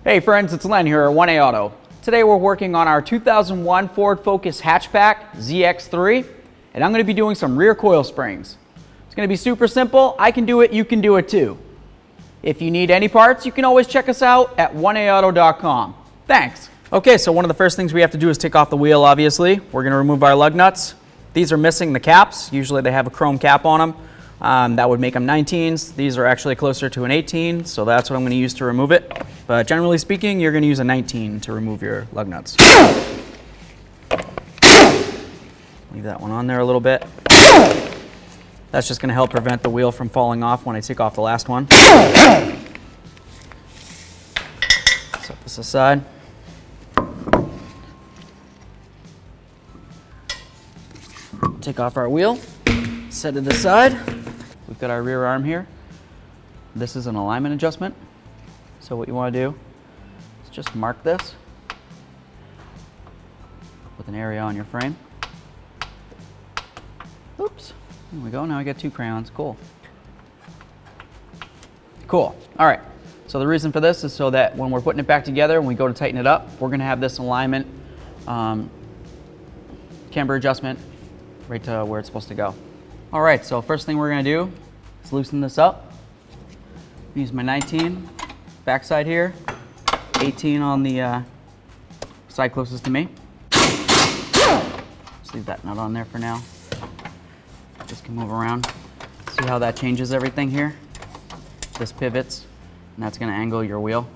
Hey friends, it's Len here at 1A Auto. Today we're working on our 2001 Ford Focus Hatchback ZX3, and I'm going to be doing some rear coil springs. It's going to be super simple. I can do it, you can do it too. If you need any parts, you can always check us out at 1aauto.com. Thanks. Okay, so one of the first things we have to do is take off the wheel, obviously. We're going to remove our lug nuts. These are missing the caps. Usually they have a chrome cap on them. That would make them 19s. These are actually closer to an 18, so that's what I'm going to use to remove it. But generally speaking, you're going to use a 19 to remove your lug nuts. Leave that one on there a little bit. That's just going to help prevent the wheel from falling off when I take off the last one. Set this aside. Take off our wheel, set it aside. We've got our rear arm here. This is an alignment adjustment. So what you want to do is just mark this with an area on your frame. Oops, there we go. Now I got two crayons. Cool. Cool. All right. So the reason for this is so that when we're putting it back together and we go to tighten it up, we're going to have this alignment camber adjustment right to where it's supposed to go. All right, so first thing we're gonna do is loosen this up. Use my 19 backside here, 18 on the side closest to me. Just leave that nut on there for now. Just can move around. See how that changes everything here? This pivots, and that's gonna angle your wheel.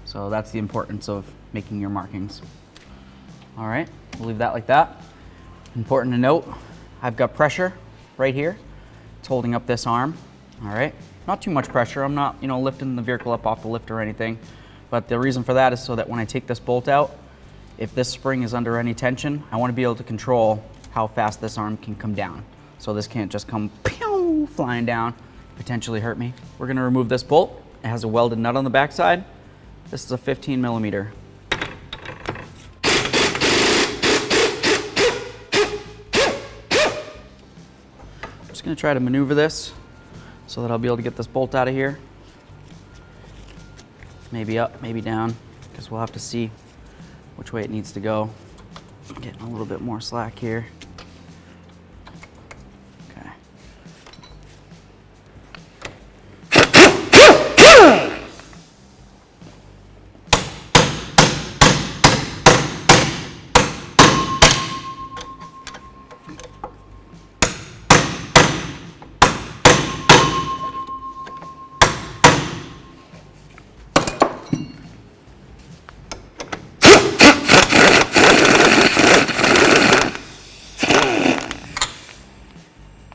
So that's the importance of making your markings. All right, we'll leave that like that. Important to note, I've got pressure right here. It's holding up this arm, all right? Not too much pressure. I'm not, lifting the vehicle up off the lift or anything. But the reason for that is so that when I take this bolt out, if this spring is under any tension, I want to be able to control how fast this arm can come down. So this can't just come pew, flying down, potentially hurt me. We're gonna remove this bolt. It has a welded nut on the backside. This is a 15 millimeter. Just going to try to maneuver this so that I'll be able to get this bolt out of here. Maybe up, maybe down, because we'll have to see which way it needs to go. I'm getting a little bit more slack here. Okay.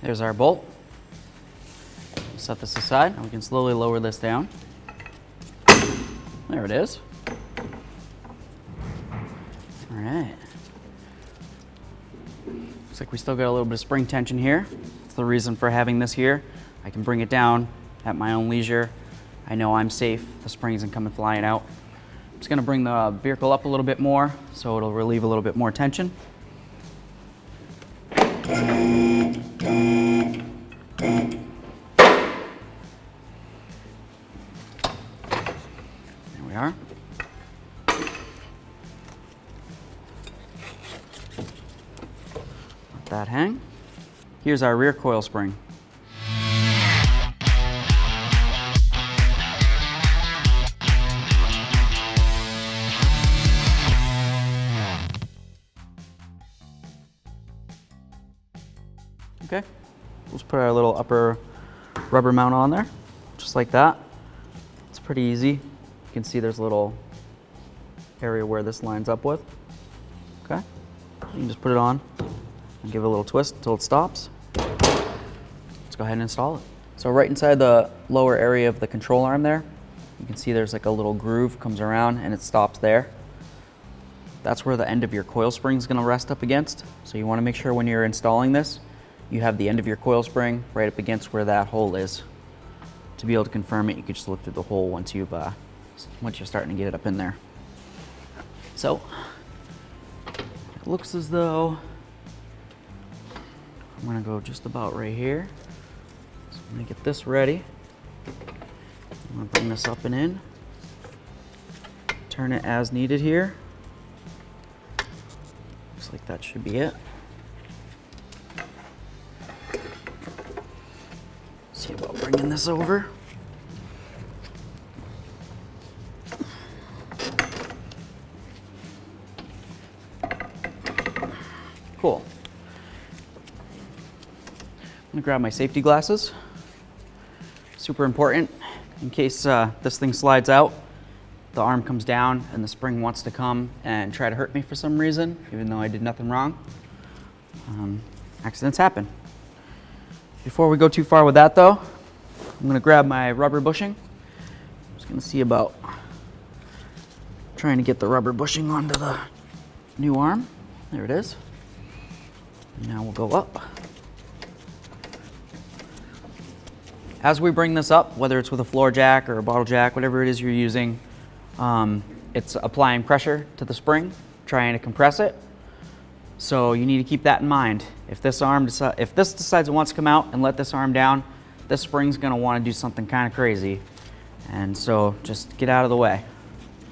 There's our bolt. Set this aside and we can slowly lower this down. There it is. All right. Looks like we still got a little bit of spring tension here. That's the reason for having this here. I can bring it down at my own leisure. I know I'm safe. The spring isn't coming flying out. I'm just gonna bring the vehicle up a little bit more so it'll relieve a little bit more tension. There we are. Let that hang. Here's our rear coil spring. Okay, let's put our little upper rubber mount on there, just like that. It's pretty easy. You can see there's a little area where this lines up with. Okay, you can just put it on and give it a little twist until it stops. Let's go ahead and install it. So right inside the lower area of the control arm there, you can see there's like a little groove comes around and it stops there. That's where the end of your coil spring is going to rest up against. So you want to make sure when you're installing this, you have the end of your coil spring right up against where that hole is. To be able to confirm it, you can just look through the hole once you're starting to get it up in there. So it looks as though I'm gonna go just about right here. So I'm gonna get this ready. I'm gonna bring this up and in. Turn it as needed here. Looks like that should be it. See about bringing this over. Cool. I'm gonna grab my safety glasses. Super important in case this thing slides out, the arm comes down and the spring wants to come and try to hurt me for some reason, even though I did nothing wrong. Accidents happen. Before we go too far with that though, I'm gonna grab my rubber bushing. I'm just gonna see about trying to get the rubber bushing onto the new arm. There it is. Now we'll go up. As we bring this up, whether it's with a floor jack or a bottle jack, whatever it is you're using, it's applying pressure to the spring, trying to compress it. So you need to keep that in mind. If this decides it wants to come out and let this arm down, this spring's gonna wanna do something kind of crazy. And so just get out of the way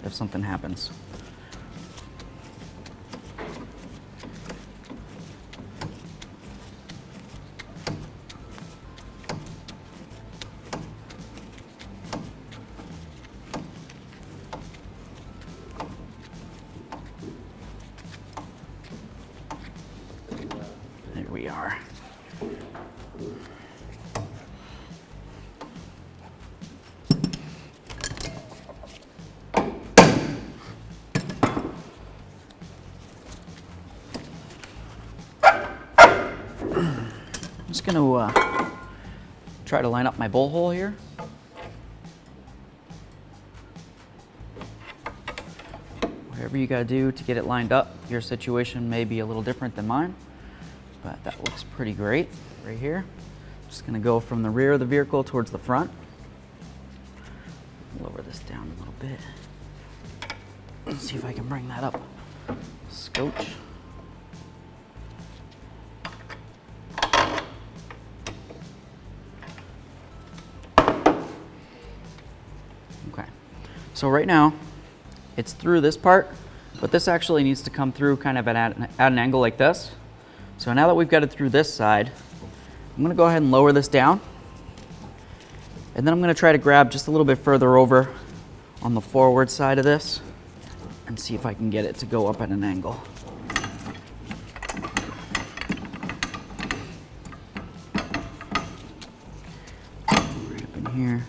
if something happens. There we are. I'm just going to try to line up my bolt hole here. Whatever you got to do to get it lined up. Your situation may be a little different than mine, but that looks pretty great right here. Just going to go from the rear of the vehicle towards the front. Lower this down a little bit. Let's see if I can bring that up. Scotch. Okay, so right now it's through this part, but this actually needs to come through kind of at an angle like this. So now that we've got it through this side, I'm going to go ahead and lower this down. And then I'm going to try to grab just a little bit further over on the forward side of this and see if I can get it to go up at an angle. Right up in here.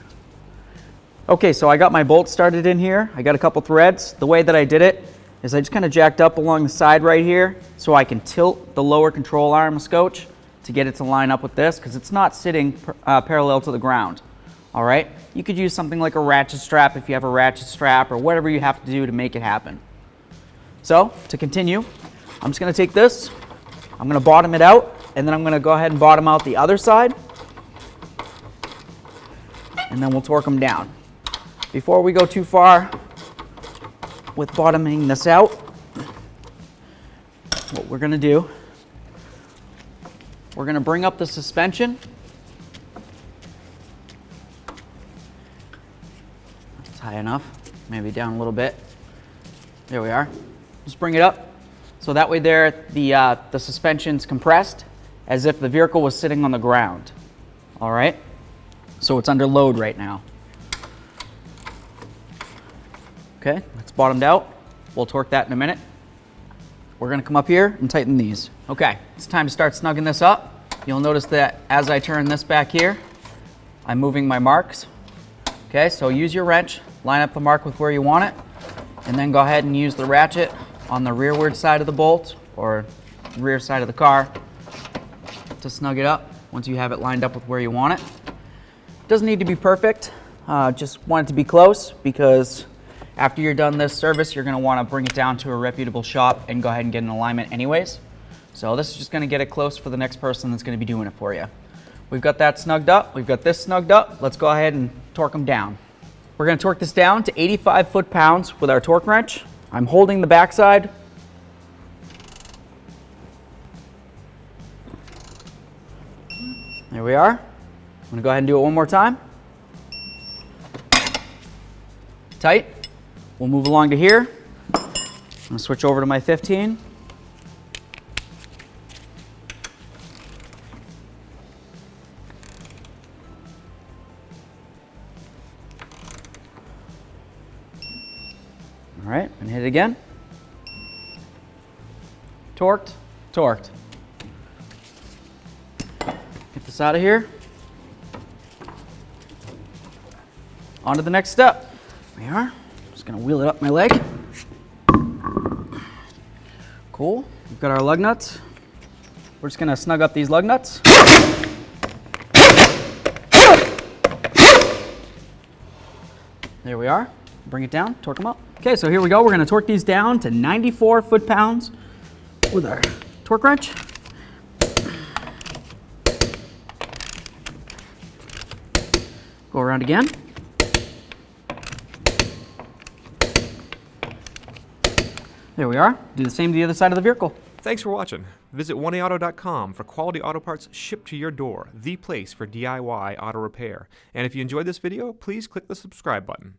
Okay, so I got my bolt started in here. I got a couple threads. The way that I did it is I just kind of jacked up along the side right here so I can tilt the lower control arm of scotch to get it to line up with this because it's not sitting parallel to the ground. All right, you could use something like a ratchet strap if you have a ratchet strap or whatever you have to do to make it happen. So to continue, I'm just going to take this, I'm going to bottom it out, and then I'm going to go ahead and bottom out the other side, and then we'll torque them down. Before we go too far with bottoming this out, what we're going to do, we're going to bring up the suspension. That's high enough, maybe down a little bit. There we are. Just bring it up. So that way there, the suspension's compressed as if the vehicle was sitting on the ground. All right? So it's under load right now. Okay, it's bottomed out. We'll torque that in a minute. We're gonna come up here and tighten these. Okay, it's time to start snugging this up. You'll notice that as I turn this back here, I'm moving my marks. Okay, so use your wrench, line up the mark with where you want it, and then go ahead and use the ratchet on the rearward side of the bolt or rear side of the car to snug it up once you have it lined up with where you want it. Doesn't need to be perfect, just want it to be close because after you're done this service, you're going to want to bring it down to a reputable shop and go ahead and get an alignment anyways. So this is just going to get it close for the next person that's going to be doing it for you. We've got that snugged up. We've got this snugged up. Let's go ahead and torque them down. We're going to torque this down to 85 foot-pounds with our torque wrench. I'm holding the backside. There we are. I'm going to go ahead and do it one more time. tight. We'll move along to here. I'm gonna switch over to my 15. All right, and hit it again. Torqued, torqued. Get this out of here. On to the next step. There we are. Just gonna wheel it up my leg. Cool. We've got our lug nuts. We're just gonna snug up these lug nuts. There we are. Bring it down, torque them up. Okay, so here we go. We're gonna torque these down to 94 foot-pounds with our torque wrench. Go around again. There we are. Do the same to the other side of the vehicle. Thanks for watching. Visit 1AAuto.com for quality auto parts shipped to your door, the place for DIY auto repair. And if you enjoyed this video, please click the subscribe button.